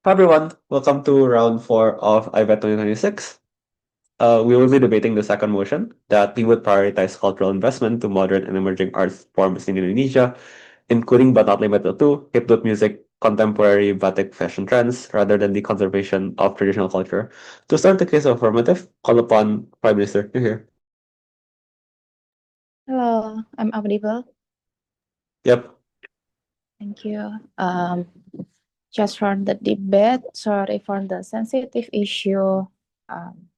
Hi everyone, welcome to round four of IVED 2026. We will be debating the second motion that we would prioritize cultural investment to modern and emerging arts forms in Indonesia, including but not limited to hipdut music, contemporary batik fashion trends, rather than the conservation of traditional culture. To start the case of affirmative, call upon Prime Minister. You're here. Hello, I'm audible. Yep. Thank you. Just for the debate, sorry for the sensitive issue. Um,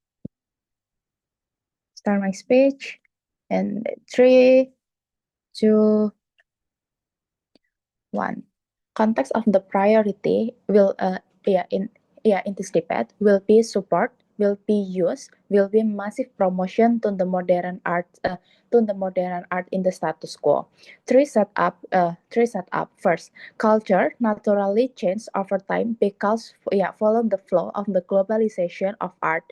Start my speech. And three, two, one. Context of the priority will in this debate will be support, will be use, will be massive promotion to the modern art in the status quo. Three set up. First, culture naturally changes over time because follow the flow of the globalization of art.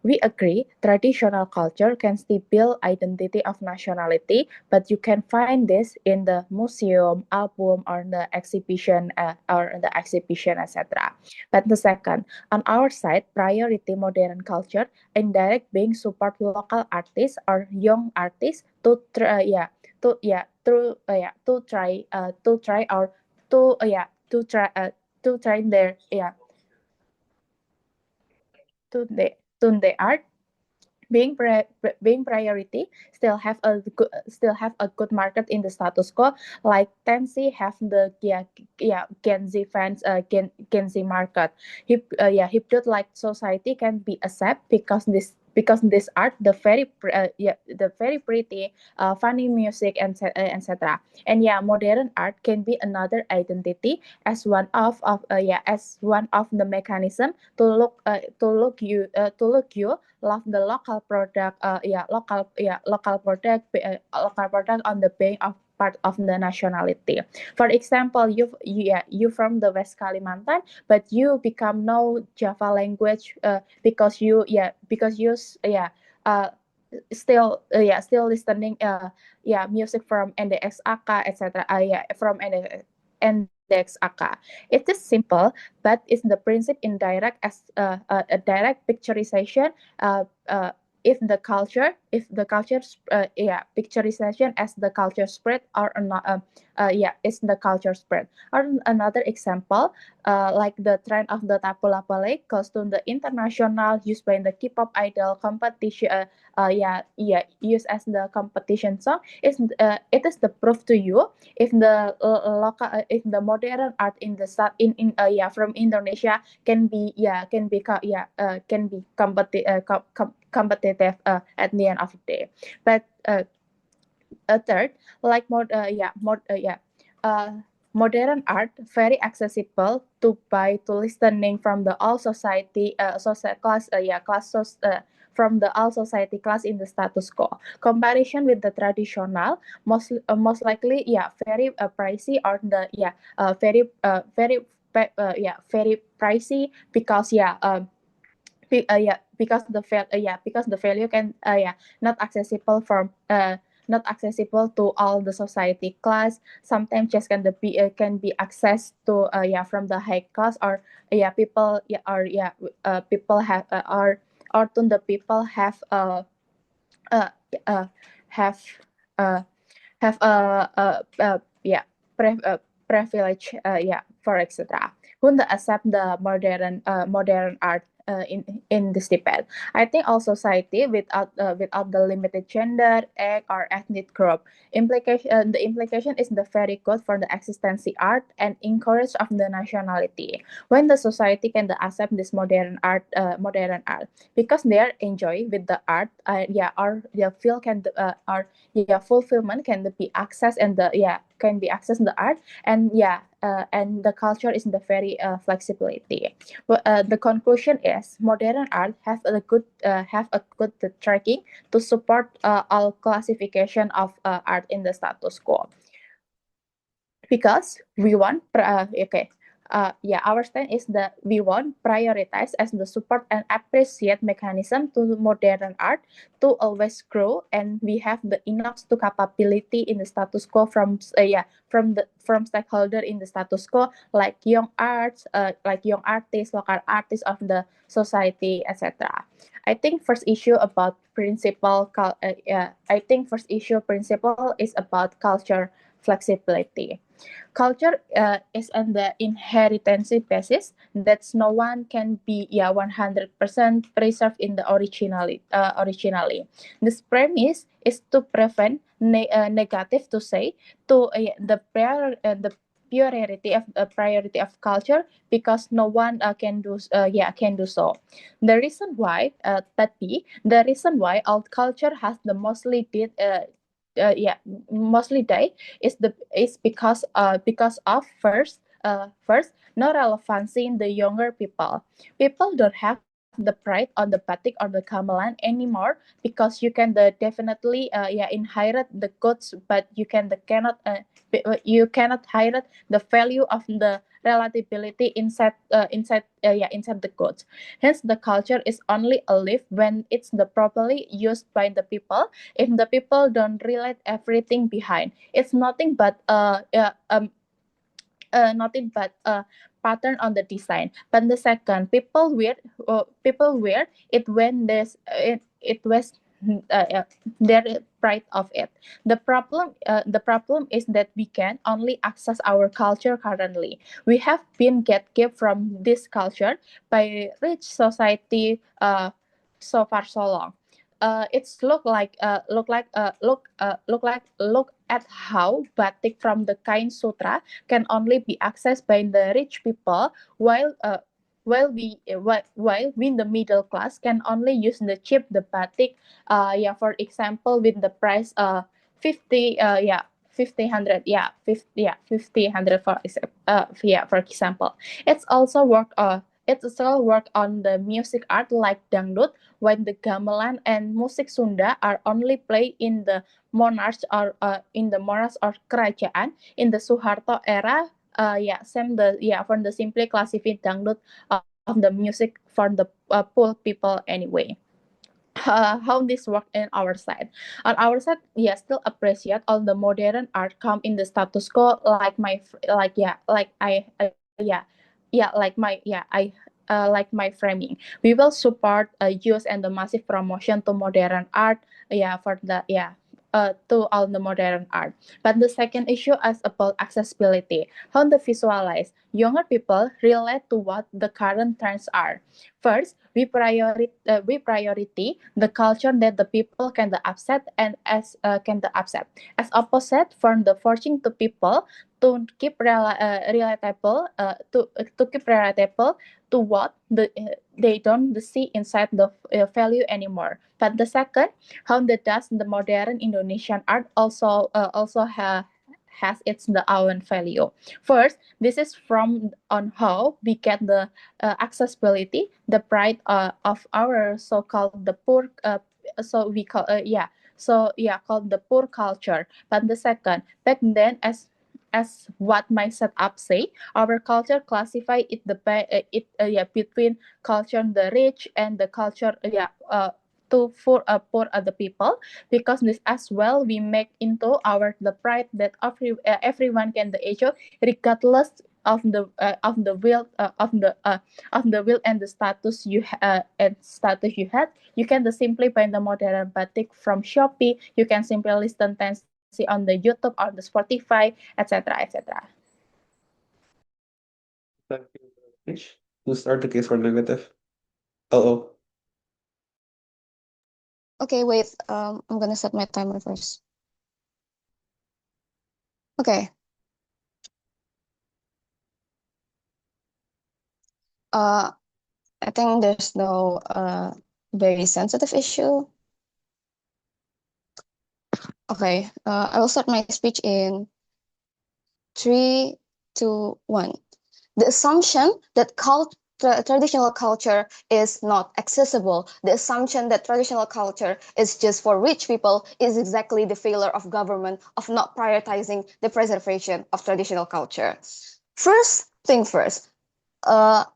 We agree traditional culture can still build identity of nationality, but you can find this in the museum, album, or the exhibition, etc. But the second, on our side, priority modern culture, indirect being support local artists or young artists to try, to try or to try their to the art being priority still have a good market in the status quo, like Tensi have the Gen Z fans, Gen Z market. Hipdut like society can be accept because this art the very pretty, funny music, and etc. And modern art can be another identity as one of the mechanism to look you love the local product, local product on the being of part of the nationality. For example, you from the West Kalimantan, but you become no Java language, because you uh, still listening music from NDXAK, etc. From NDXAK. It is simple, but it's the principle indirect as a direct picturization. Uh, uh, if the culture picturization as the culture spread or not, is the culture spread. Or another example, like the trend of the tapulapale costume, the international used by the K-pop idol competition, used as the competition song. It is the proof to you if the if the modern art in the from Indonesia can be competitive at the end of the day. But a third, like modern art very accessible to buy to listening from the all society class from the all society class in the status quo. Comparison with the traditional, most likely very pricey, or the very pricey, because because the value can not accessible not accessible to all the society class. Sometimes just can be accessed to from the high class, or people have or to the people uh, uh have uh have privilege, for etc., who accept the modern art in this debate. I think all society without the limited gender, age, or ethnic group. The implication is the very good for the existency art and encourage of the nationality. When the society can accept this modern art because they are enjoy with the art, or their feel can or fulfillment can be accessed, and the can be accessed the art, and and the culture is the very flexibility. Well, the conclusion is modern art have a good tracking to support all classification of art in the status quo, because we want our stand is that we want prioritize as the support and appreciate mechanism to modern art to always grow, and we have the enough to capability in the status quo from stakeholder in the status quo like young arts, like young artists, local artists of the society, etc. I think first issue about principle is about culture flexibility. Culture is on the inheritance basis that no one can be 100% preserved in the originally. This premise is to prevent negative to say to the priority of culture because no one can do so. The reason why the reason why old culture has the mostly die is because of first no relevancy in the younger people. People don't have the pride on the batik or the gamelan anymore because you can definitely inherit the goods, but you cannot inherit the value of the relatability inside the goods. Hence the culture is only alive when it's the properly used by the people. If the people don't relate everything behind, it's nothing but a pattern on the design. But the second, people wear it when it was their pride of it. The problem is that we can only access our culture currently. We have been gatekept from this culture by rich society so far so long. It's look at how batik from the Kain Sutra can only be accessed by the rich people, while we in the middle class can only use the cheap the batik. For example, with the price 50 50 hundred 50 hundred for example. It's also work on the music art like dangdut, when the gamelan and musik Sunda are only played in the monarchs or kerajaan. In the Soeharto era, from the simply classified dangdut of the music for the poor people anyway. How this work in our side. On our side, still appreciate all the modern art come in the status quo, like my fr- like my framing. We will support use and the massive promotion to modern art, to all the modern art. But the second issue is about accessibility. How to visualize. Younger people relate to what the current trends are. First, we priority the culture that the people can the upset and as can the upset. As opposite from the forcing to people to keep relatable to keep relatable to what they don't see inside the value anymore. But the second, how the modern Indonesian art has its the own value. First, this is from on how we get the accessibility, the pride of our so-called the poor. So we call called the poor culture. But the second, back then as what my setup say, our culture classify between culture the rich and the culture to for poor other people, because this as well we make into our the pride that everyone can the age regardless of the will and the status you had. You can simply buy the modern batik from Shopee. You can simply listen tensi on the YouTube or the Spotify, etc. Thank you very much. To start the case for negative. Oh, Okay, wait. I'm gonna set my timer first. Okay. Uh, I think there's no very sensitive issue. Okay. I will start my speech in 3, 2, 1. The assumption that traditional culture is not accessible, the assumption that traditional culture is just for rich people, is exactly the failure of government of not prioritizing the preservation of traditional culture. First, thing first.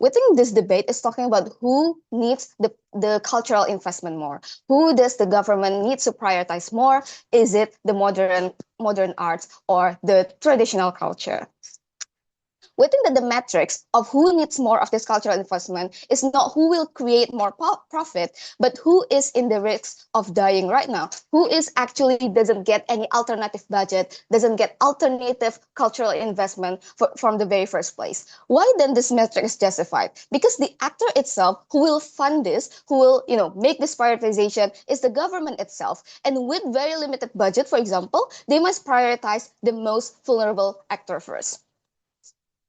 Within this debate is talking about who needs the cultural investment more. Who does the government need to prioritize more? Is it the modern arts or the traditional culture? We think that the metrics of who needs more of this cultural investment is not who will create more profit, but who is in the risk of dying right now, who is actually doesn't get any alternative budget, doesn't get alternative cultural investment from the very first place. Why then this metric is justified? Because the actor itself who will fund this, who will make this prioritization is the government itself. And with very limited budget, for example, they must prioritize the most vulnerable actor first.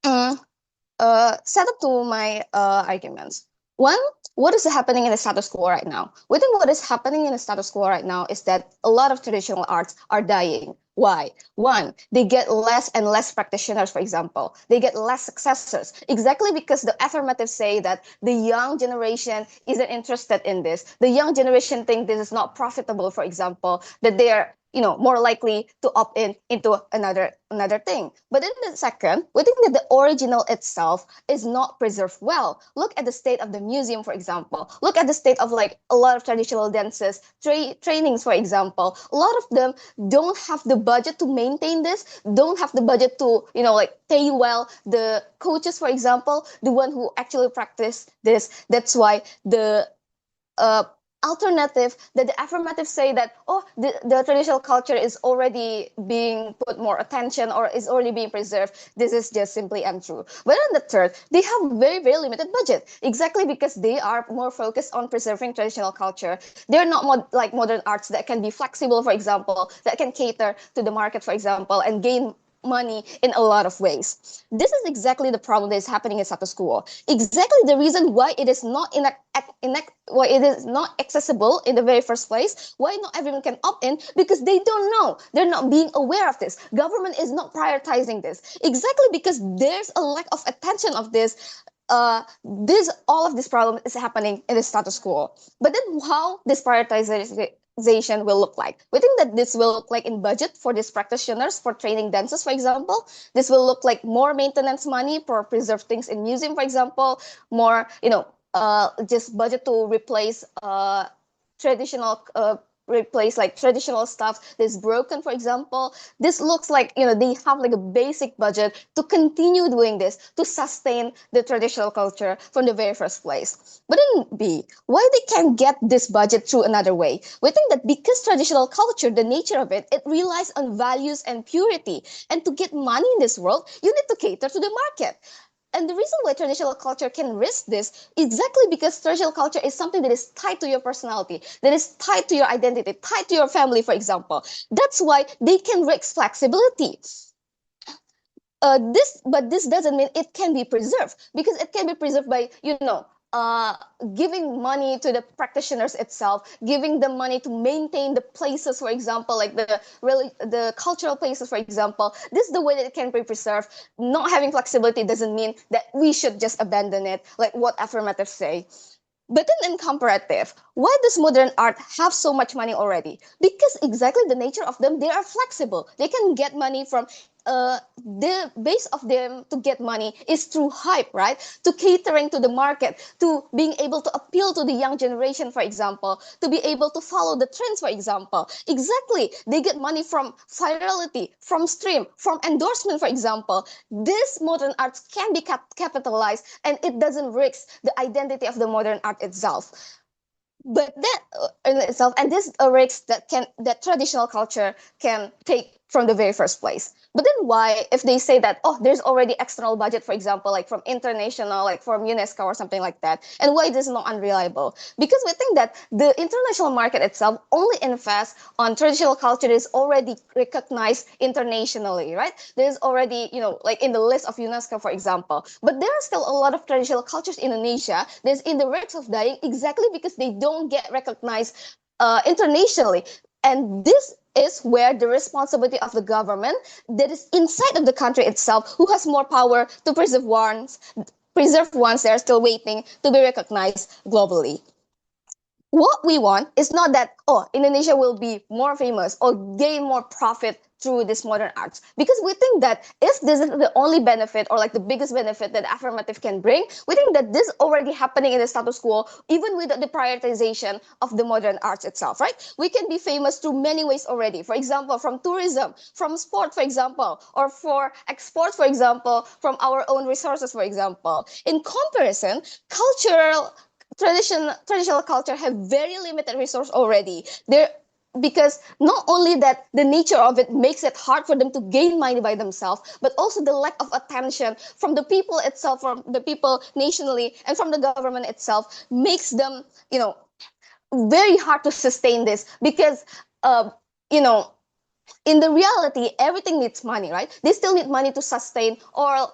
Set up to my arguments. One, what is happening in the status quo right now? We think what is happening in the status quo right now is that a lot of traditional arts are dying. Why? One, they get less and less practitioners, for example. They get less successors. Exactly because the affirmative say that the young generation isn't interested in this. The young generation think this is not profitable, for example, that they are more likely to opt into another thing. But in the second, we think that the original itself is not preserved well. Look at the state of the museum, for example. Look at the state of like a lot of traditional dances, trainings, for example. A lot of them don't have the budget to maintain this, don't have the budget to, pay well the coaches, for example, the one who actually practice this. That's why the alternative that the affirmative say that the traditional culture is already being put more attention or is already being preserved, this is just simply untrue. But on the third, they have very, very limited budget, exactly because they are more focused on preserving traditional culture. They're not like modern arts that can be flexible, for example, that can cater to the market, for example, and gain money in a lot of ways. This is exactly the problem that is happening in status quo. Exactly the reason why it is not why it is not accessible in the very first place. Why not everyone can opt in? Because they don't know. They're not being aware of this. Government is not prioritizing this. Exactly because there's a lack of attention of this. All of this problem is happening in the status quo. But then how this prioritization will look like? We think that this will look like in budget for these practitioners for training dancers, for example. This will look like more maintenance money for preserve things in museum, for example. More, just budget to replace traditional stuff that's broken, for example. This looks like they have like a basic budget to continue doing this, to sustain the traditional culture from the very first place. But in B, why they can get this budget through another way? We think that because traditional culture, the nature of it relies on values and purity, and to get money in this world you need to cater to the market. And the reason why traditional culture can risk this is exactly because traditional culture is something that is tied to your personality, that is tied to your identity, tied to your family, for example. That's why they can risk flexibility. But this doesn't mean it can be preserved, because it can be preserved by, giving money to the practitioners itself, giving them money to maintain the places, for example, like the cultural places, for example. This is the way that it can be preserved. Not having flexibility doesn't mean that we should just abandon it, like what affirmatives say. But then in comparative, why does modern art have so much money already? Because exactly the nature of them, they are flexible. They can get money from the base of them to get money is through hype, right? To catering to the market, to being able to appeal to the young generation, for example, to be able to follow the trends, for example. Exactly. They get money from virality, from stream, from endorsement, for example. This modern arts can be capitalized, and it doesn't risk the identity of the modern art itself. But that in itself, and this risk that traditional culture can take from the very first place. But then why, if they say that, there's already external budget, for example, like from international, like from UNESCO or something like that, and why this is not unreliable? Because we think that the international market itself only invests on traditional culture that is already recognized internationally, right? There's already, like in the list of UNESCO, for example. But there are still a lot of traditional cultures in Indonesia that's in the risk of dying exactly because they don't get recognized internationally. And this is where the responsibility of the government that is inside of the country itself, who has more power to preserve ones that are still waiting to be recognized globally. what we want is not that, oh, Indonesia will be more famous or gain more profit through this modern arts, because we think that if this is the only benefit or like the biggest benefit that affirmative can bring, we think that this is already happening in the status quo, even with the prioritization of the modern arts itself, right? We can be famous through many ways already. For example, from tourism, from sport, for example, or for exports, for example, from our own resources, for example. In comparison, traditional culture have very limited resource already. There, because not only that the nature of it makes it hard for them to gain money by themselves, but also the lack of attention from the people itself, from the people nationally, and from the government itself makes them, very hard to sustain this, because you know in the reality, everything needs money, right? They still need money to sustain, or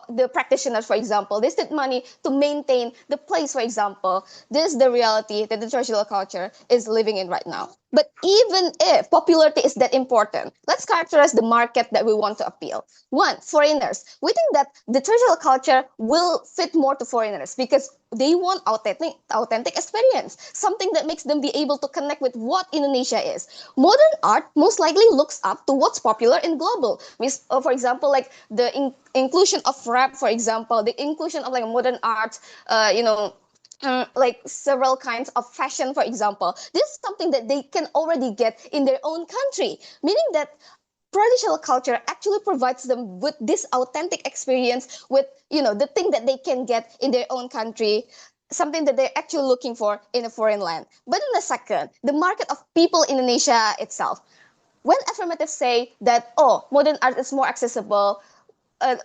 the practitioners, for example, they still need money to maintain the place, for example. This is the reality that the traditional culture is living in right now. But even if popularity is that important, let's characterize the market that we want to appeal. One, foreigners. We think that the traditional culture will fit more to foreigners because they want authentic experience, something that makes them be able to connect with what Indonesia is. Modern art most likely looks up to what's popular in global. For example, like the inclusion of rap, for example, the inclusion of like modern art, like several kinds of fashion, for example. This is something that they can already get in their own country, meaning that traditional culture actually provides them with this authentic experience, with the thing that they can get in their own country, something that they're actually looking for in a foreign land. But in a second, the market of people in Indonesia itself. When affirmative say that, oh, modern art is more accessible, uh,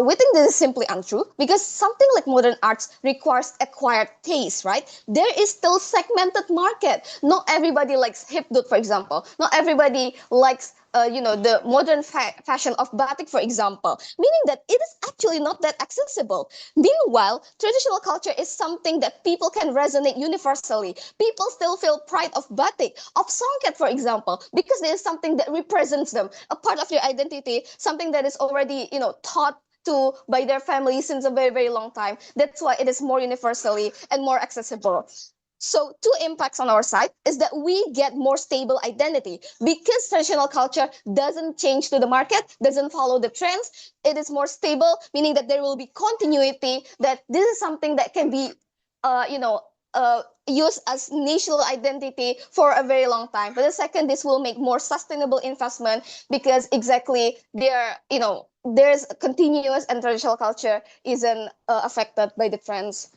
we think this is simply untrue, because something like modern arts requires acquired taste, right? There is still segmented market. Not everybody likes hipdut, for example. Not everybody likes the modern fashion of batik, for example, meaning that it is actually not that accessible. Meanwhile, traditional culture is something that people can resonate universally. People still feel pride of batik, of songket, for example, because it is something that represents them, a part of their identity, something that is already, taught to by their family since a very, very long time. That's why it is more universally and more accessible. So two impacts on our side is that we get more stable identity, because traditional culture doesn't change to the market, doesn't follow the trends. It is more stable, meaning that there will be continuity, that this is something that can be, used as national identity for a very long time. But the second, this will make more sustainable investment, because exactly there's continuous, and traditional culture isn't affected by the trends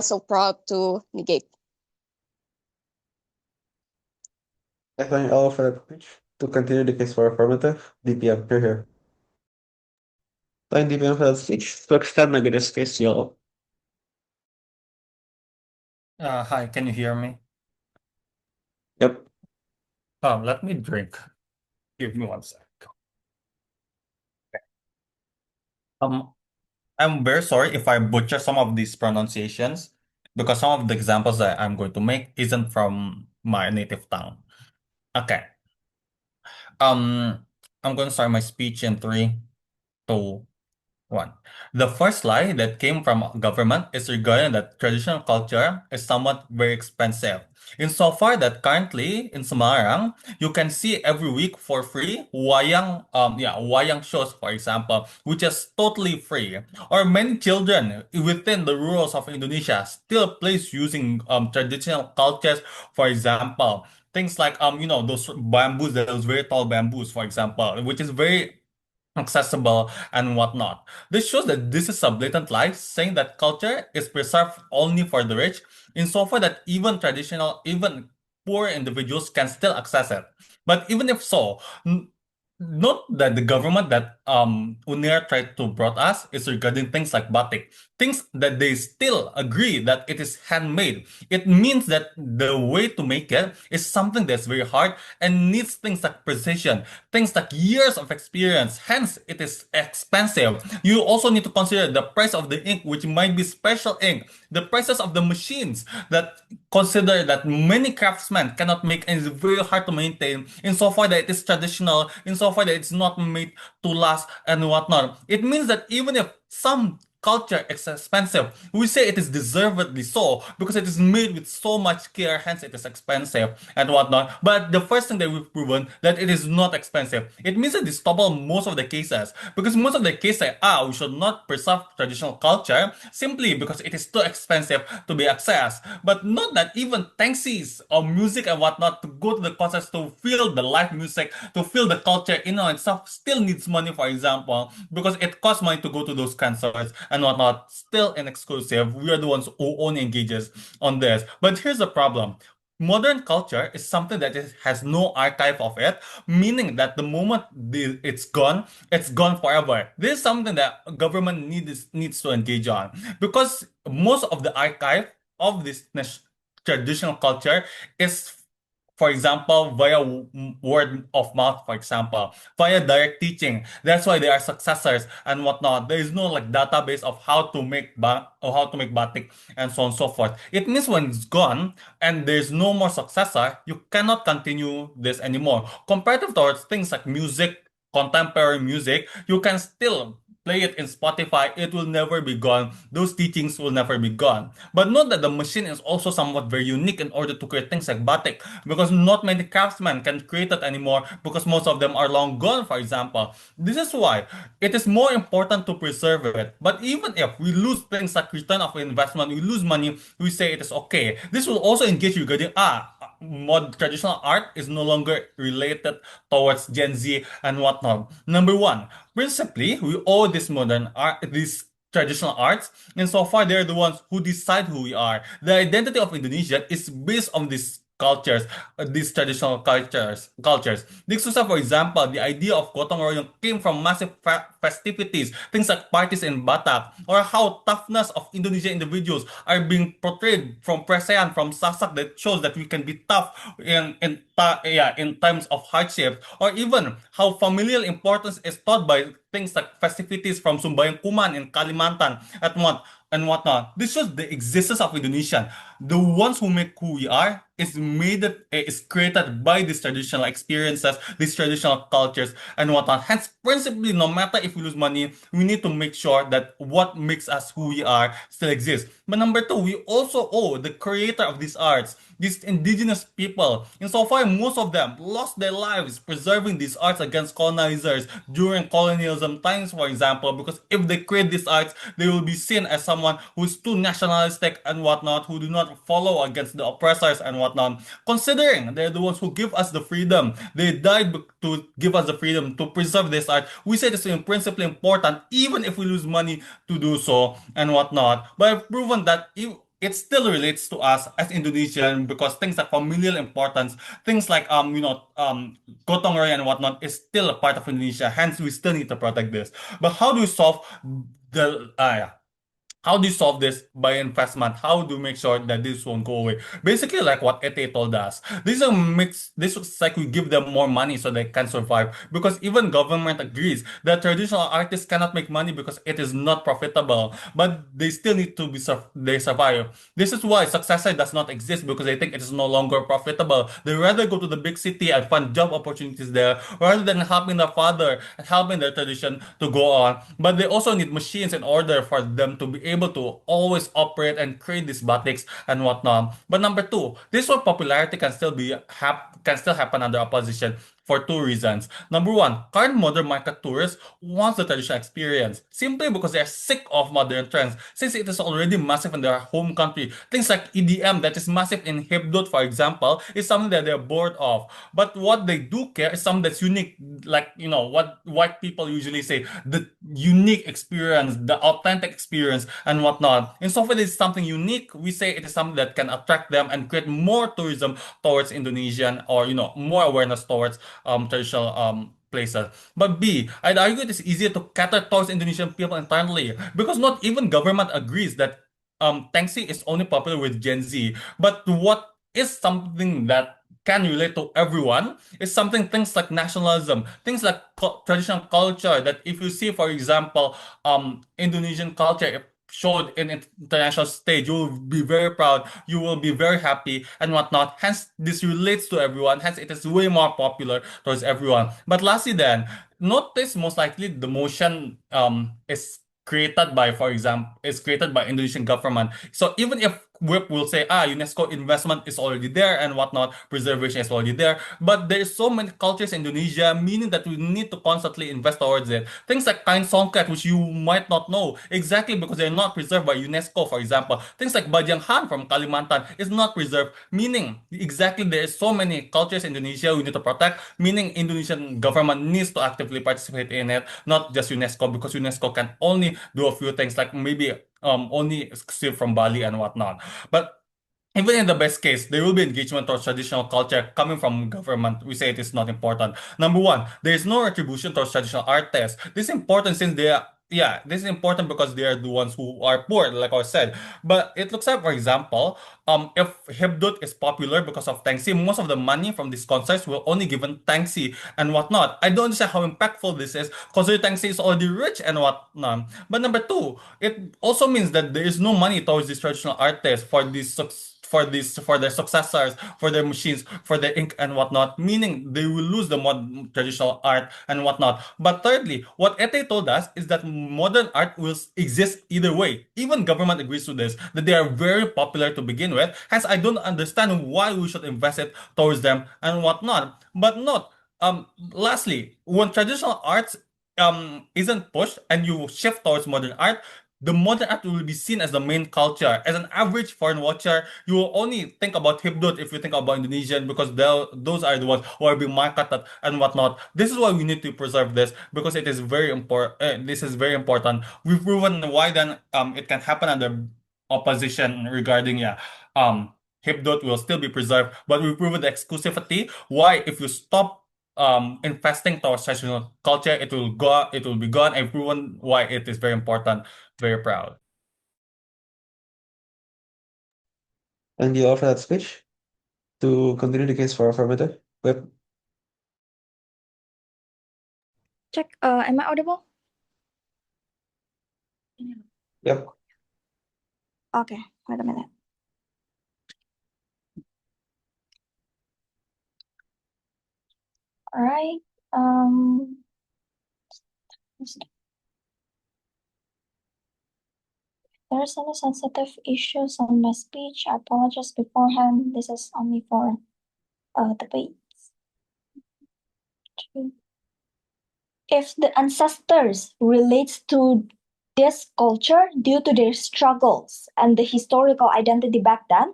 so proud to negate. I thank all for that speech. To continue the case for affirmative, DPM, you're here. Thank DPM for that speech. To extend negative case, yellow. Hi, can you hear me? Yep. Let me drink. Give me one sec. I'm very sorry if I butcher some of these pronunciations, because some of the examples that I'm going to make isn't from my native tongue. Okay. I'm going to start my speech in 3, 2, 1. The first lie that came from government is regarding that traditional culture is somewhat very expensive. Insofar that currently in Semarang, you can see every week for free wayang shows, for example, which is totally free. Or many children within the rurals of Indonesia still plays using traditional cultures, for example. Things like those bamboos, those very tall bamboos, for example, which is very accessible and whatnot. This shows that this is a blatant lie, saying that culture is preserved only for the rich, insofar that even poor individuals can still access it. But even if so, note that the government that UNAIR tried to brought us is regarding things like batik, things that they still agree that it is handmade. It means that the way to make it is something that's very hard and needs things like precision, things like years of experience. Hence, it is expensive. You also need to consider the price of the ink, which might be special ink, the prices of the machines that consider that many craftsmen cannot make, and it's very hard to maintain, insofar that it is traditional, insofar that it's not made to last and whatnot. It means that even if some culture is expensive. We say it is deservedly so because it is made with so much care, hence it is expensive and whatnot. But the first thing that we've proven that it is not expensive. It means that this double most of the cases because most of the cases say, we should not preserve traditional culture simply because it is too expensive to be accessed. But not that even taxis or music and whatnot to go to the concerts to feel the live music, to feel the culture in and itself still needs money, for example, because it costs money to go to those concerts and whatnot. Still inexclusive. We are the ones who only engages on this. But here's the problem. Modern culture is something that has no archive of it, meaning that the moment it's gone forever. This is something that government needs to engage on because most of the archive of this traditional culture is, for example, via word of mouth, for example, via direct teaching. That's why they are successors and whatnot. There is no like database of how to make or how to make batik and so on and so forth. It means when it's gone and there's no more successor, you cannot continue this anymore. Comparative towards things like music, contemporary music, you can still play it in Spotify, it will never be gone. Those teachings will never be gone. But note that the machine is also somewhat very unique in order to create things like batik, because not many craftsmen can create it anymore because most of them are long gone, for example. This is why it is more important to preserve it. But even if we lose things like return of investment, we lose money, we say it is okay. This will also engage regarding, traditional art is no longer related towards Gen Z and whatnot. Number one, principally, we owe this modern art, these traditional arts, and so far they're the ones who decide who we are. The identity of Indonesia is based on these cultures, these traditional cultures. Di Susa, for example, the idea of gotong royong came from massive festivities, things like parties in Batak, or how toughness of Indonesian individuals are being portrayed from Presean, from Sasak, that shows that we can be tough in times of hardship, or even how familial importance is taught by things like festivities from Sumbayang Kuman in Kalimantan and whatnot. This shows the existence of Indonesian. The ones who make who we are is created by these traditional experiences, these traditional cultures and whatnot. Hence, principally, no matter if we lose money, we need to make sure that what makes us who we are still exists. But number two, we also owe the creator of these arts, these indigenous people. Insofar, most of them lost their lives preserving these arts against colonizers during colonialism times, for example, because if they create these arts, they will be seen as someone who is too nationalistic and whatnot, who do not follow against the oppressors and whatnot. Considering they're the ones who give us the freedom, they died to give us the freedom to preserve this art. We say this is principally important, even if we lose money to do so and whatnot. But I've proven that it still relates to us as Indonesian because things like familial importance, things like gotong royong and whatnot is still a part of Indonesia. Hence, we still need to protect this. But how do we solve the how do you solve this by investment? How do you make sure that this won't go away? Basically, like what Ete told us, this is a mix. This looks like we give them more money so they can survive. Because even government agrees that traditional artists cannot make money because it is not profitable. But they still need to they survive. This is why successor does not exist because they think it is no longer profitable. They rather go to the big city and find job opportunities there rather than helping their father and helping their tradition to go on. But they also need machines in order for them to be able to always operate and create these batiks and whatnot. But number two, this where popularity can still happen under opposition for two reasons. Number one, current modern market tourists want the traditional experience simply because they are sick of modern trends since it is already massive in their home country. Things like EDM that is massive in hipdut, for example, is something that they're bored of. But what they do care is something that's unique, like what white people usually say, the unique experience, the authentic experience and whatnot. And so for this something unique, we say it is something that can attract them and create more tourism towards Indonesian or more awareness towards traditional places. But B, I'd argue it is easier to cater towards Indonesian people entirely because not even government agrees that Tangsi is only popular with Gen Z. But what is something that can relate to everyone is things like nationalism, things like traditional culture that if you see, for example, Indonesian culture showed in international stage, you will be very proud, you will be very happy and whatnot. Hence, this relates to everyone. Hence, it is way more popular towards everyone. But lastly then, notice most likely the motion is created by, for example, is created by Indonesian government. So even if WIP will say, UNESCO investment is already there and whatnot, preservation is already there, but there's so many cultures in Indonesia, meaning that we need to constantly invest towards it. Things like kain songket, which you might not know, exactly because they're not preserved by UNESCO, for example. Things like Bajang from Kalimantan is not preserved, meaning exactly there's so many cultures in Indonesia we need to protect, meaning Indonesian government needs to actively participate in it, not just UNESCO, because UNESCO can only do a few things, like maybe only exclusive from Bali and whatnot. But even in the best case, there will be engagement towards traditional culture coming from government. We say it is not important. Number one, there is no retribution towards traditional artists. This is important since they are, yeah, this is important because they are the ones who are poor, like I said. But it looks like, for example, if hipdut is popular because of Tangsi, most of the money from these concerts will only given Tangsi and whatnot. I don't understand how impactful this is, considering Tangsi is already rich and whatnot. But number two, it also means that there is no money towards these traditional artists for for their successors, for their machines, for their ink and whatnot, meaning they will lose the traditional art and whatnot. But thirdly, what Ete told us is that modern art will exist either way. Even government agrees to this, that they are very popular to begin with. Hence, I don't understand why we should invest it towards them and whatnot. But not. Lastly, when traditional arts isn't pushed and you shift towards modern art, the modern art will be seen as the main culture. As an average foreign watcher, you will only think about hipdut if you think about Indonesian, because those are the ones who are being marketed and whatnot. This is why we need to preserve this, because it is very important. This is very important. We've proven why then it can happen under opposition regarding hipdut will still be preserved, but we've proven the exclusivity. Why, if you stop investing towards traditional culture, it will be gone, and proven why it is very important. Very proud. Thank you all for that speech. To continue the case for affirmative, Whip. Check. Am I audible? Yep. Okay, wait a minute. All right. If there's any sensitive issues on my speech, I apologize beforehand. This is only for debates. If the ancestors relates to this culture due to their struggles and the historical identity back then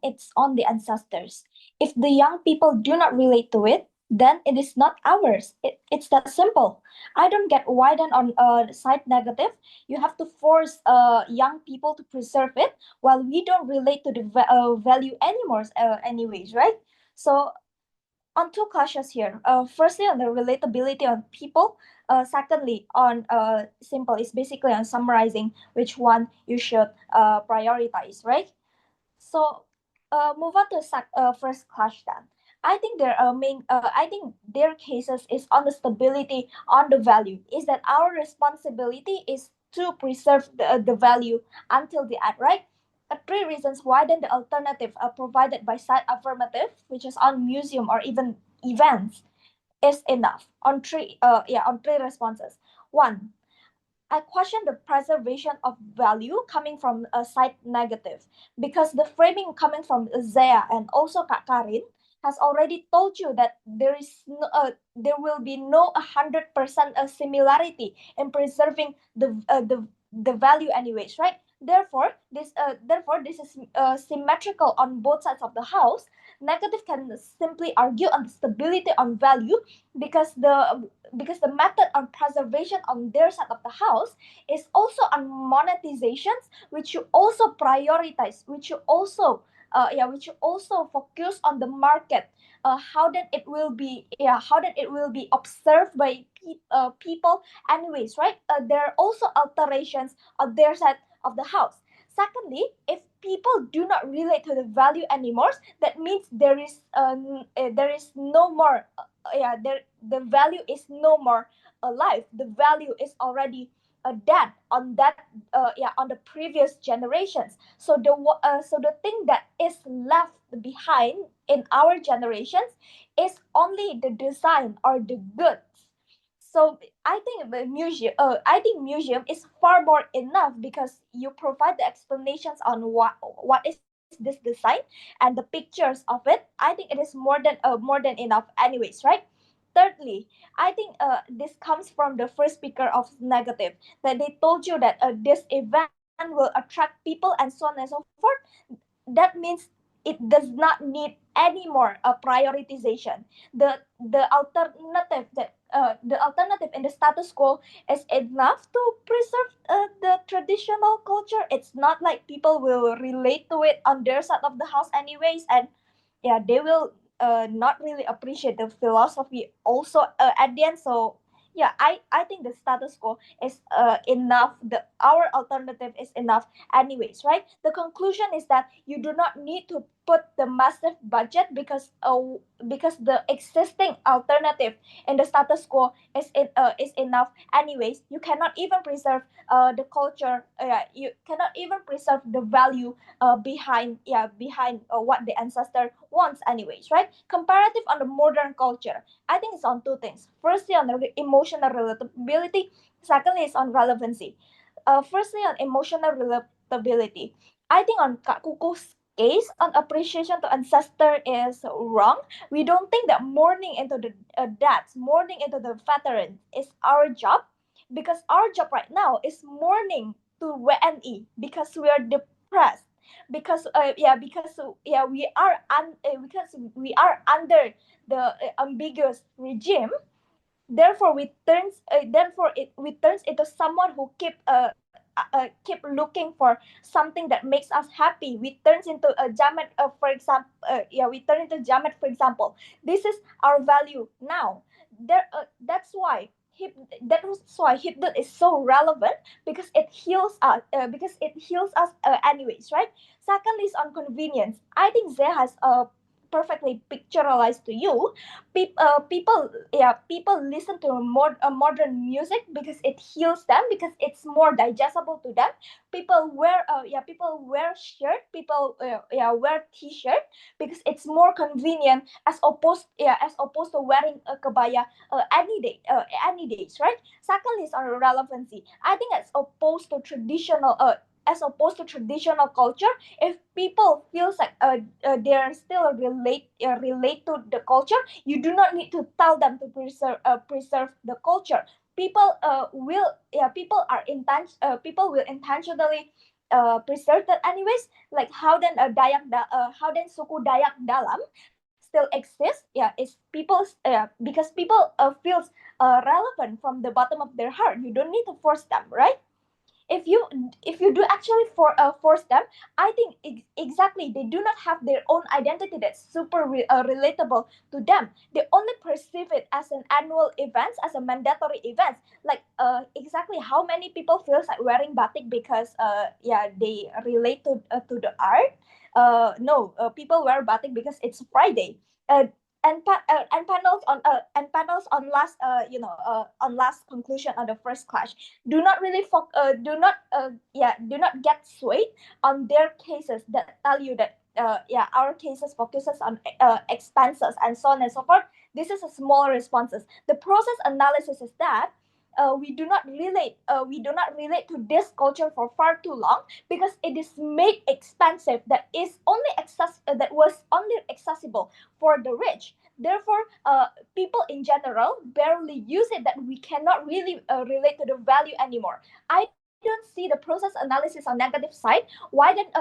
it's on the ancestors. If the young people do not relate to it, then it is not ours. It's that simple. I don't get why then on side negative, you have to force young people to preserve it while we don't relate to the value anymore anyways, right? So on two clashes here. Firstly, on the relatability of people. Secondly, on simple is basically on summarizing which one you should prioritize, right? So, move on to first clash then. I think their main. I think their cases is on the stability, on the value. Is that our responsibility is to preserve the value until the end, right? Three reasons why then the alternative provided by side affirmative, which is on museum or even events, is enough. On three responses. One, I question the preservation of value coming from a side negative, because the framing coming from Anzea and also Karin has already told you that there will be no 100% similarity in preserving the value anyways, right? Therefore this is symmetrical on both sides of the house. Negative can simply argue on the stability on value, because the method on preservation on their side of the house is also on monetizations, which you also prioritize, which you also focus on the market. How then it will be observed by people anyways, right? There are also alterations on their side of the house. Secondly, if people do not relate to the value anymore, that means there is no more the value is no more alive. The value is already dead on that on the previous generations. So the thing that is left behind in our generations is only the design or the goods. So I think the museum. I think museum is far more enough because you provide the explanations on what is this design and the pictures of it. I think it is more than enough, anyways, right? Thirdly, I think this comes from the first speaker of negative, that they told you that this event will attract people and so on and so forth. That means it does not need any more prioritization. The alternative in the status quo is enough to preserve the traditional culture. It's not like people will relate to it on their side of the house anyways, and yeah, they will not really appreciate the philosophy also at the end. So yeah, I think the status quo is enough. The our alternative is enough anyways, right? The conclusion is that you do not need to put the massive budget because the existing alternative in the status quo is enough anyways. You cannot even preserve the culture. You cannot even preserve the value behind what the ancestor wants anyways, right? Comparative on the modern culture, I think it's on two things. Firstly, on the emotional relatability. Secondly, is on relevancy. Firstly, on emotional relatability, I think on Kukuh's case on appreciation to ancestor is wrong. We don't think that mourning into the deaths, mourning into the veterans is our job, because our job right now is mourning to WNE because we are depressed, because because we are under the ambiguous regime. Therefore we turns into someone who keep looking for something that makes us happy. We turns into a jamet, for example. We turn into jamet, for example. This is our value now. That's why hipdut is so relevant, because it heals us, anyways, right? Secondly is on convenience. I think Zeh has perfectly picturized to you. People listen to modern music because it heals them, because it's more digestible to them. People wear shirt, wear t-shirt because it's more convenient, as opposed to wearing a kebaya any days, right? Secondly is on relevancy. I think as opposed to traditional culture, if people feels like they are still relate to the culture, you do not need to tell them to preserve the culture. People will intentionally preserve that anyways. Like how then suku Dayak Dalam still exists, is because people feels relevant from the bottom of their heart. You don't need to force them, right? If you do actually force them, I think exactly, they do not have their own identity that's super relatable to them. They only perceive it as an annual event, as a mandatory event. Like exactly how many people feels like wearing batik because they relate to the art. No, people wear batik because it's Friday. uh, and panels on last on last conclusion on the first clash do not really do not get swayed on their cases that tell you that our cases focuses on expenses and so on and so forth. This is a small responses. The process analysis is that we do not relate to this culture for far too long, because it is made expensive, that was only accessible for the rich. Therefore people in general barely use it, that we cannot really relate to the value anymore. I don't see the process analysis on negative side. Why then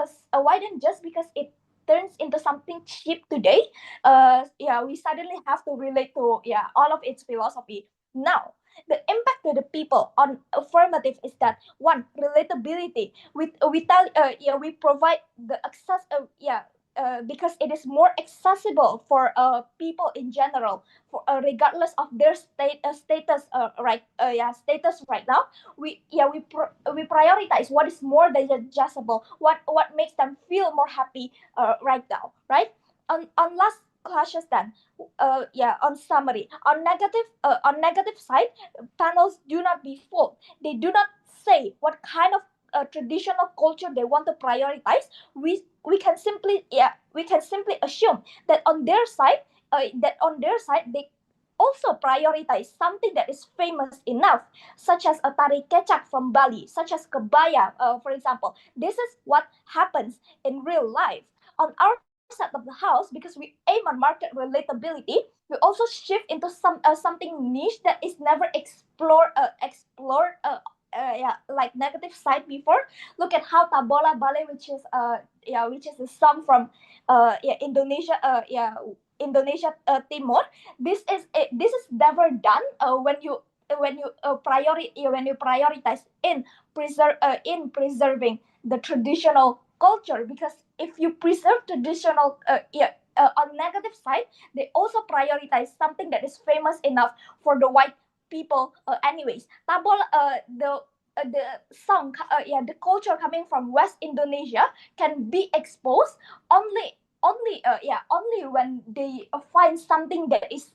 just because it turns into something cheap today, we suddenly have to relate to all of its philosophy now. The impact to the people on affirmative is that, one, relatability. We provide the access. Because it is more accessible for people in general, for regardless of their status right now. We prioritize what is more digestible, what makes them feel more happy right now, right? On last clashes then, on summary, on negative side, panels do not be full. They do not say what kind of traditional culture they want to prioritize. We can simply assume that on their side, they also prioritize something that is famous enough, such as a tari kecak from Bali, such as kebaya, for example. This is what happens in real life. On our side of the house, because we aim on market relatability, we also shift into something niche that is never explored like negative side before. Look at how Tabola Bale, which is a song from Indonesia, Indonesia Timor. This is never done when you prioritize in preserving the traditional culture, because if you preserve traditional on negative side, they also prioritize something that is famous enough for the white people. Anyways, tabol the the culture coming from West Indonesia can be exposed only when they find something that is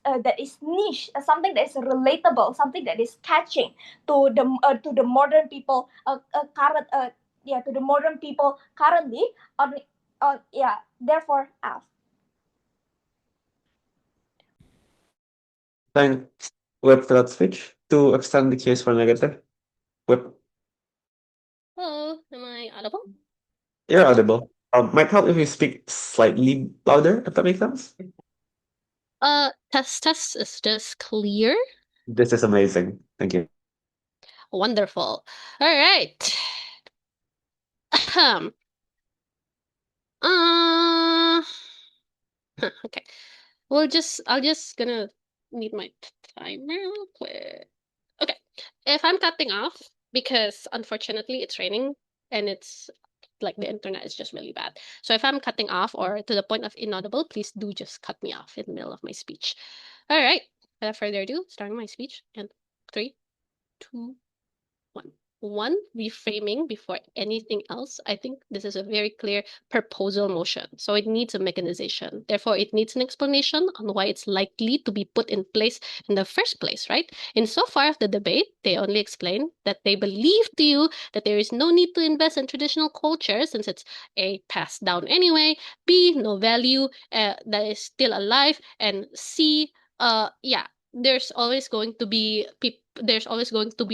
niche, something that is relatable, something that is catching to the modern people to the modern people currently on therefore F. Thanks, Whip, for that speech. To extend the case for negative, Whip, Hello, am I audible? you're audible. Might help if you speak slightly louder, if that makes sense. Test, is this clear? This is amazing. Thank you. Wonderful. All right. Ahem. Uh, okay. I'll just gonna need my timer real quick. Okay. If I'm cutting off, because unfortunately it's raining and it's like the internet is just really bad. So if I'm cutting off or to the point of inaudible, please do just cut me off in the middle of my speech. All right. Without further ado, starting my speech in 3, 2, 1. One, reframing before anything else. I think this is a very clear proposal motion. So it needs a mechanization. Therefore, it needs an explanation on why it's likely to be put in place in the first place, right? In so far of the debate, they only explain that they believe to you that there is no need to invest in traditional culture since it's A, passed down anyway, B, no value that is still alive, and C, there's always going to be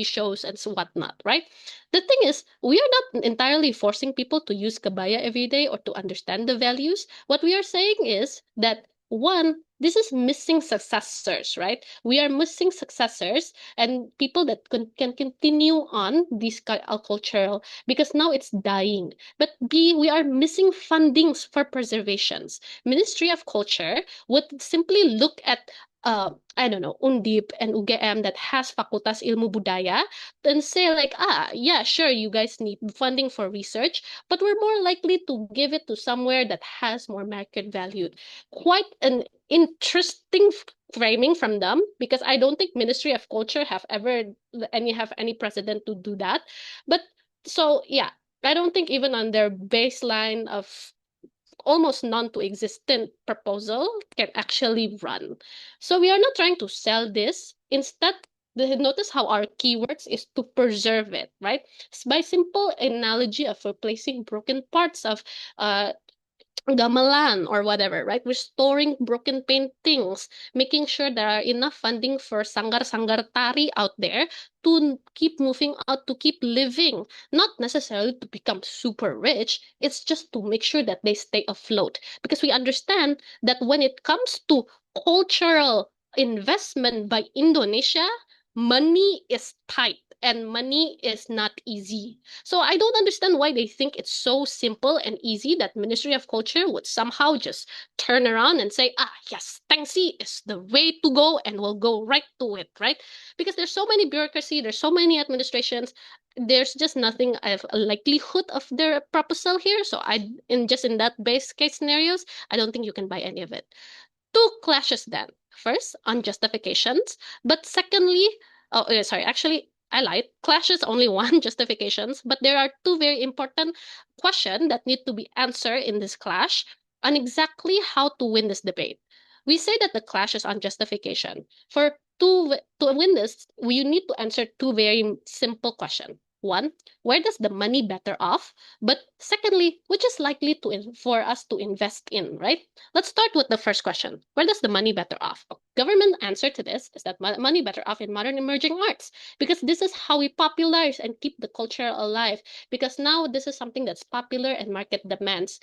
shows and whatnot, right? The thing is, we are not entirely forcing people to use kabaya every day or to understand the values. What we are saying is that one, this is missing successors, right? We are missing successors and people that can continue on this cultural, because now it's dying. But B, we are missing fundings for preservations. Ministry of Culture would simply look at I don't know, UNDIP and UGM that has Fakultas Ilmu Budaya, then say like, yeah, sure, you guys need funding for research, but we're more likely to give it to somewhere that has more market value. Quite an interesting framing from them, because I don't think Ministry of Culture have any precedent to do that. But so yeah, I don't think even on their baseline of almost non-to-existent proposal can actually run. So we are not trying to sell this. Instead, notice how our keywords is to preserve it, right? By simple analogy of replacing broken parts of gamelan or whatever, right? Restoring broken paintings, making sure there are enough funding for sanggar-sanggar tari out there to keep moving out, to keep living, not necessarily to become super rich. It's just to make sure that they stay afloat. Because we understand that when it comes to cultural investment by Indonesia, money is tight and money is not easy. So I don't understand why they think it's so simple and easy that Ministry of Culture would somehow just turn around and say, yes, Tengsi is the way to go and we'll go right to it, right? Because there's so many bureaucracy, there's so many administrations, there's just nothing of a likelihood of their proposal here. So in that base case scenarios, I don't think you can buy any of it. Two clashes then. First, on justifications, but secondly, sorry, actually, I lied. Clashes only one justifications, but there are two very important questions that need to be answered in this clash on exactly how to win this debate. We say that the clash is on justification. To win this, you need to answer two very simple questions. one, where does the money better off? But secondly, which is likely for us to invest in, right? Let's start with the first question. Where does the money better off? Government answer to this is that money better off in modern emerging arts, because this is how we popularize and keep the culture alive, because now this is something that's popular and market demands,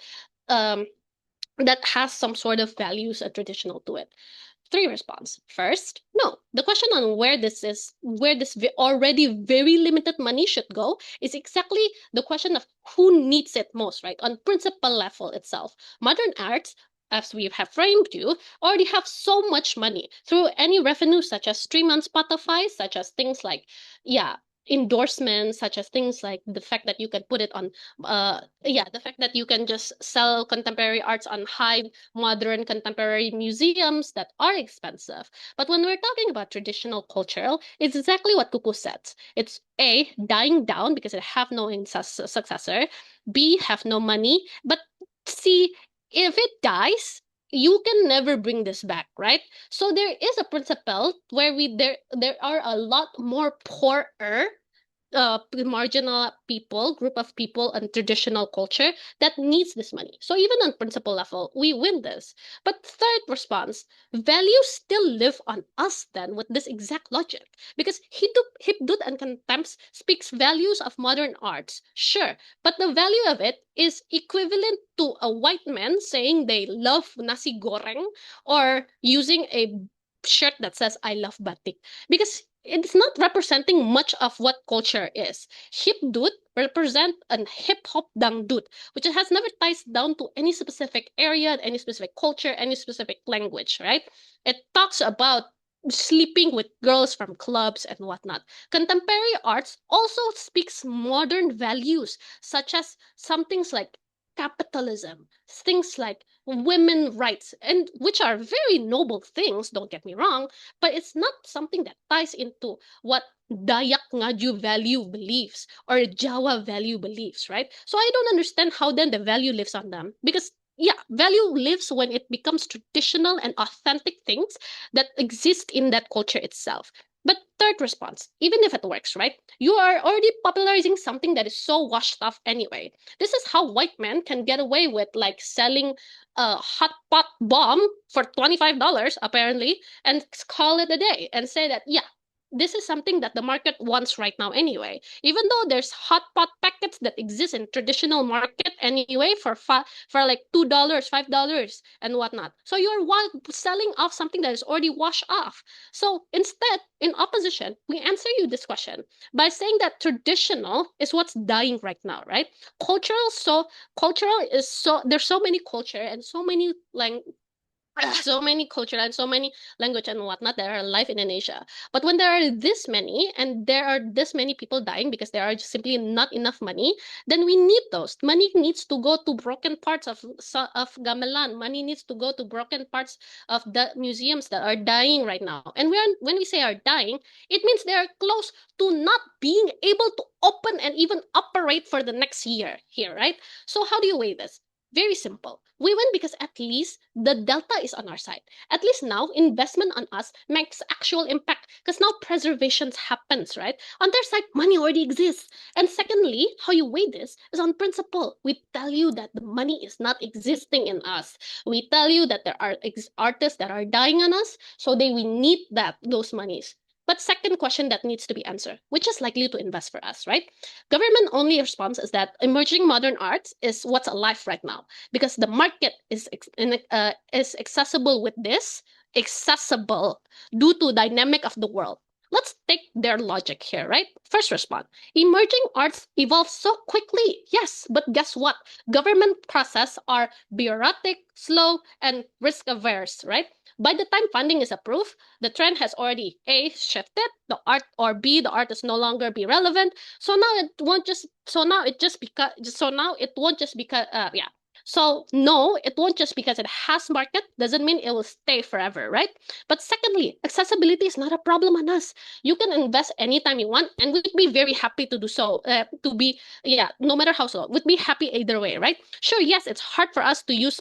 that has some sort of values and traditional to it. Three response. First, no. The question on where this already very limited money should go is exactly the question of who needs it most, right? On principal level itself. Modern arts, as we have framed you, already have so much money through any revenue, such as stream on Spotify, such as things like, endorsements, such as things like the fact that you can put it on, the fact that you can just sell contemporary arts on high modern contemporary museums that are expensive. But when we're talking about traditional cultural, it's exactly what Kukuh said. It's A, dying down because it have no successor, B, have no money, but C, if it dies, you can never bring this back, right? So there is a principle where there are a lot more poorer marginal people, group of people, and traditional culture that needs this money. So even on principle level, we win this. But third response, values still live on us then with this exact logic. Because hipdut and contempt speaks values of modern arts, sure, but the value of it is equivalent to a white man saying they love nasi goreng or using a shirt that says I love batik, because it's not representing much of what culture is. Hipdut represent an hip hop dangdut, which it has never ties down to any specific area, any specific culture, any specific language, right? It talks about sleeping with girls from clubs and whatnot. Contemporary arts also speaks modern values, such as some things like capitalism, things like women rights, and which are very noble things, don't get me wrong, but it's not something that ties into what Dayak Ngaju value beliefs or Jawa value beliefs, right? So I don't understand how then the value lives on them, because value lives when it becomes traditional and authentic things that exist in that culture itself. But third response, even if it works, right? You are already popularizing something that is so washed off anyway. This is how white men can get away with like selling a hot pot bomb for $25 apparently and call it a day and say that this is something that the market wants right now anyway, even though there's hot pot packets that exist in traditional market anyway for like $2, $5 and whatnot. So you're selling off something that is already washed off. So instead, in opposition, we answer you this question by saying that traditional is what's dying right now, right? Cultural is there's so many culture and so many so many culture and so many language and whatnot that are alive in Indonesia. But when there are this many and there are this many people dying because there are just simply not enough money, then we need those. Money needs to go to broken parts of gamelan. Money needs to go to broken parts of the museums that are dying right now. And when we say are dying, it means they are close to not being able to open and even operate for the next year here, right? So how do you weigh this? Very simple. We win because at least the delta is on our side. At least now investment on us makes actual impact because now preservation happens, right? On their side, money already exists. And secondly, how you weigh this is on principle. We tell you that the money is not existing in us. We tell you that there are artists that are dying on us, so we need those monies. But second question that needs to be answered, which is likely to invest for us, right? Government only response is that emerging modern arts is what's alive right now because the market is accessible with this, accessible due to dynamic of the world. Let's take their logic here, right? First response, emerging arts evolve so quickly. Yes, but guess what? Government process are bureaucratic, slow, and risk averse, right? By the time funding is approved, the trend has already A, shifted, the art, or B, the art is no longer be relevant. So now it won't just So no, it won't just because it has market doesn't mean it will stay forever, right? But secondly, accessibility is not a problem on us. You can invest anytime you want, and we'd be very happy to do so. No matter how slow, we'd be happy either way, right? Sure, yes, it's hard for us to use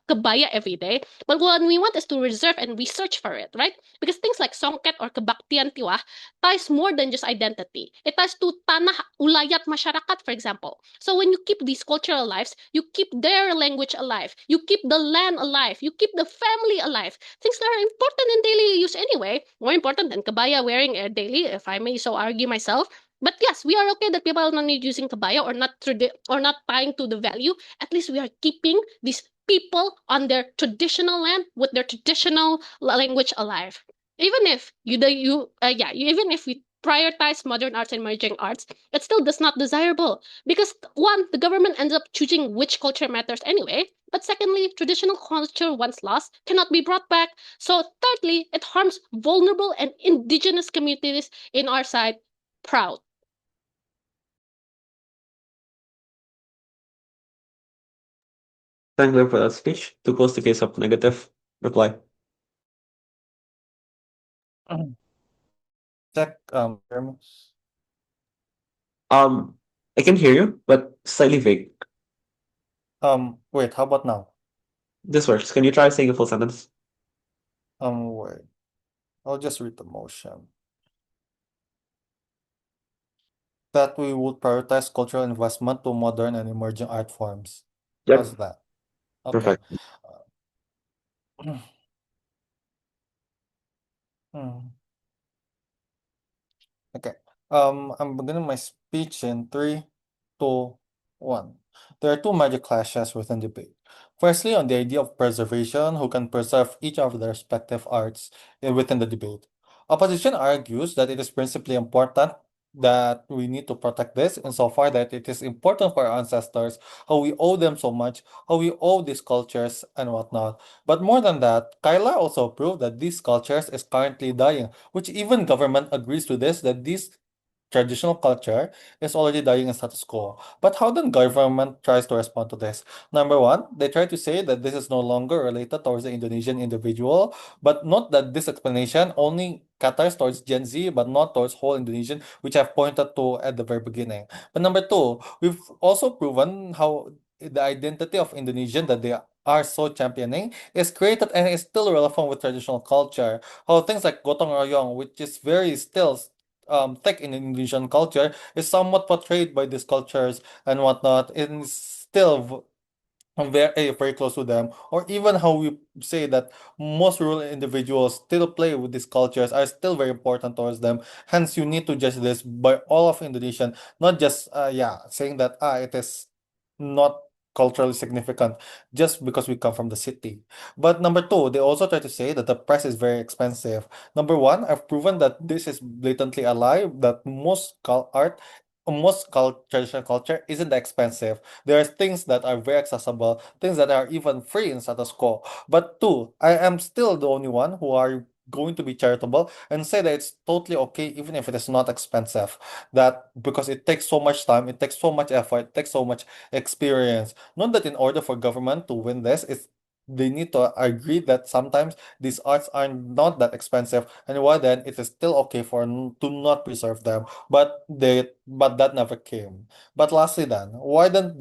kabaya every day, but what we want is to reserve and research for it, right? Because things like songket or kebaktian tiwa ties more than just identity. It ties to tanah ulayat masyarakat, for example. So when you keep these cultural lives, you keep their language alive, you keep the land alive, you keep the family alive. Things that are important in daily use anyway, more important than kabaya wearing daily, if I may so argue myself. But yes, we are okay that people are not using kabaya or not tying to the value. At least we are keeping these people on their traditional land with their traditional language alive. Even if even if we prioritize modern arts and emerging arts, it still does not desirable because one, the government ends up choosing which culture matters anyway. But secondly, traditional culture once lost cannot be brought back. So thirdly, it harms vulnerable and indigenous communities in our side proud. Thank you for that speech. To close the case of negative reply. Check, hear me? I can hear you, but slightly vague. Wait, how about now? This works. Can you try saying a full sentence? Wait. I'll just read the motion. That we would prioritize cultural investment to modern and emerging art forms. Yep. How's that? Okay. Perfect. Hmm. Okay. I'm beginning my speech in 3, 2, 1. There are two major clashes within debate. Firstly, on the idea of preservation, who can preserve each of their respective arts within the debate. Opposition argues that it is principally important that we need to protect this insofar that it is important for our ancestors, how we owe them so much, how we owe these cultures and whatnot. But more than that, Kayla also proved that these cultures is currently dying, which even government agrees to this, that this traditional culture is already dying in status quo. But how then government tries to respond to this? Number one, they try to say that this is no longer related towards the Indonesian individual, but note that this explanation only caters towards Gen Z, but not towards whole Indonesian, which I've pointed to at the very beginning. But number two, we've also proven how the identity of Indonesian that they are so championing is created and is still relevant with traditional culture. How things like gotong royong, which is very still thick in Indonesian culture, is somewhat portrayed by these cultures and whatnot, and is still very close to them, or even how we say that most rural individuals still play with these cultures are still very important towards them. Hence, you need to judge this by all of Indonesian, not just saying that it is not culturally significant just because we come from the city. But number two, they also try to say that the price is very expensive. Number one, I've proven that this is blatantly a lie, that traditional culture isn't expensive. There are things that are very accessible, things that are even free in status quo. But two, I am still the only one who are going to be charitable and say that it's totally okay even if it is not expensive. That because it takes so much time, it takes so much effort, it takes so much experience. Not that in order for government to win this, they need to agree that sometimes these arts are not that expensive, and why then it is still okay to not preserve them. But that never came. But lastly then, um why then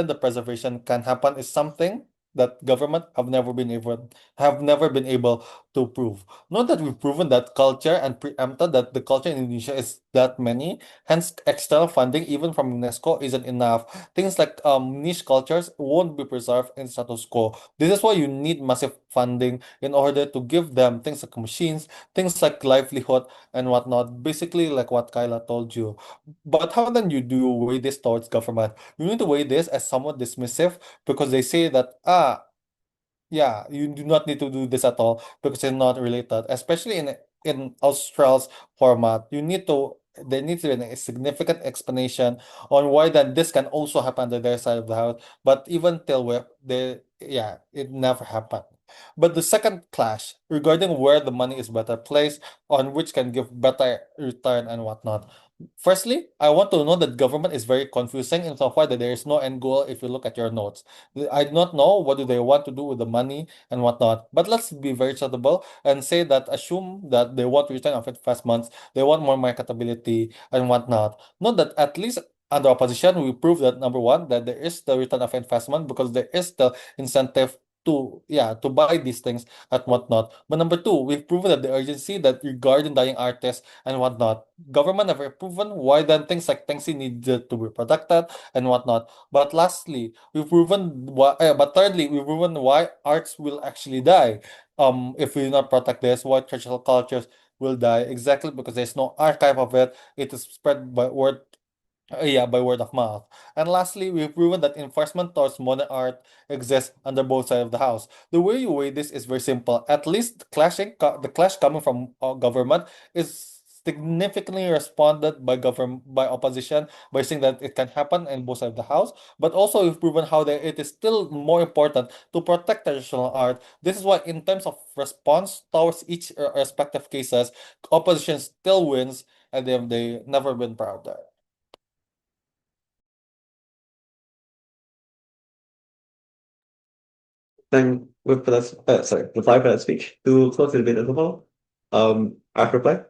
the preservation can happen is something that government have never been able to prove. Not that we've proven that culture and preempted that the culture in Indonesia is that many, hence external funding even from UNESCO isn't enough. Things like niche cultures won't be preserved in status quo. This is why you need massive funding in order to give them things like machines, things like livelihood and whatnot. Basically, like what Kyla told you. But how then you do weigh this towards government? You need to weigh this as somewhat dismissive because they say that yeah, you do not need to do this at all because it's not related, especially in Austral's format. There needs to be a significant explanation on why then this can also happen to their side of the house. But even till it never happened. But the second clash regarding where the money is better placed, on which can give better return and whatnot. Firstly, I want to know that government is very confusing insofar that there is no end goal if you look at your notes. I do not know what do they want to do with the money and whatnot. But let's be very sensible and say that assume that they want return of investments, they want more marketability and whatnot. Note that at least under opposition, we prove that number one, that there is the return of investment because there is the incentive to buy these things and whatnot. But number two, we've proven that the urgency that regarding dying artists and whatnot. Government have proven why then things like Tengsi needed to be protected and whatnot. But lastly, but thirdly, we've proven why arts will actually die. If we do not protect this, why traditional cultures will die exactly because there's no archive of it. It is spread by word of mouth. And lastly, we've proven that enforcement towards modern art exists under both sides of the house. The way you weigh this is very simple. At least the clash coming from government is significantly responded by opposition by saying that it can happen in both sides of the house. But also we've proven how that it is still more important to protect traditional art. This is why in terms of response towards each respective cases, opposition still wins and they never been proud there. Then with that, reply for that speech to close the debate as well. I reply.